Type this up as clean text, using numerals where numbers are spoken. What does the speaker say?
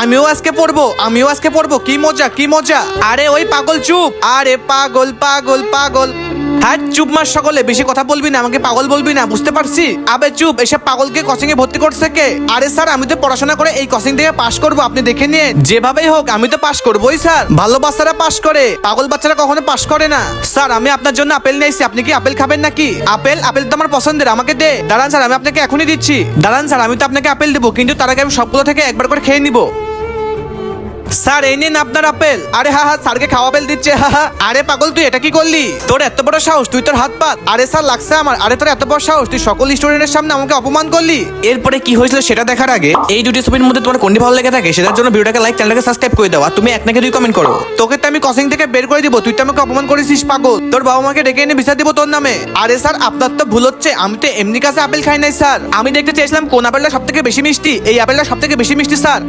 আমিও আজকে পড়বো কি মজা কি মজা। আরে ওই পাগল চুপ, আরে পাগল পাগল পাগল। হ্যাঁ চুপ মার সকলে, বেশি কথা বলবি না, আমাকে পাগল বলবি না, বুঝতে পারছি। আবে চুপ, এসব পাগলকে কোচিং এ ভর্তি করছে কে? আরে স্যার আমি তো পড়াশোনা করে এই কোচিং থেকে পাশ করব, আপনি দেখে নিন। যেভাবেই হোক আমি তো পাশ করবোই স্যার। ভালো বাচ্চারা পাশ করে, পাগল বাচ্চারা কখনো পাশ করে না। স্যার আমি আপনার জন্য আপেল নিয়েছি, আপনি কি আপেল খাবেন নাকি? আপেল আপেল তো আমার পছন্দের, আমাকে দে। দাঁড়ান স্যার আমি আপনাকে এখনই দিচ্ছি। দাঁড়ান স্যার আমি তো আপনাকে আপেল দেবো, কিন্তু তার আগে আমি সবগুলো থেকে একবার করে খেয়ে নিবো। স্যার এই নিন আপনার আপেল। আরে হা স্যারকে খাওয়া আপেল দিচ্ছে, হা। আরে পাগল তুই এটা কি করলি? তোর এত বড় সাহস, তুই তোর হাত পাত। আরে স্যার লাগছে আমার। আরে তোর এত বড় সাহস, তুই সকল স্টুডেন্টের সামনে আমাকে অপমান করলি। এরপরে কি হয়েছিল সেটা দেখার আগে এই দুটি ছবির মধ্যে তোমার কোনটি ভালো লেগে থাকে সেটার জন্য ভিডিওটাকে লাইক, চ্যানেলটাকে সাবস্ক্রাইব করে দাও। আর তুমি এক নাকি দুই কমেন্ট করো। তোকে তো আমি কোচিং থেকে বের করে দিব, তুই তো আমাকে অপমান করেছিস পাগল। তোর বাবা মাকে ডেকে এনে বিচার দিব তোর নামে। আরে স্যার আপনার তো ভুল হচ্ছে, আমি তো এমনি কাছে আপেল খাই নাই স্যার। আমি দেখতে চেয়েছিলাম কোন আপেলটা সবথেকে বেশি মিষ্টি, এই আপেলটা সবথেকে বেশি মিষ্টি স্যার।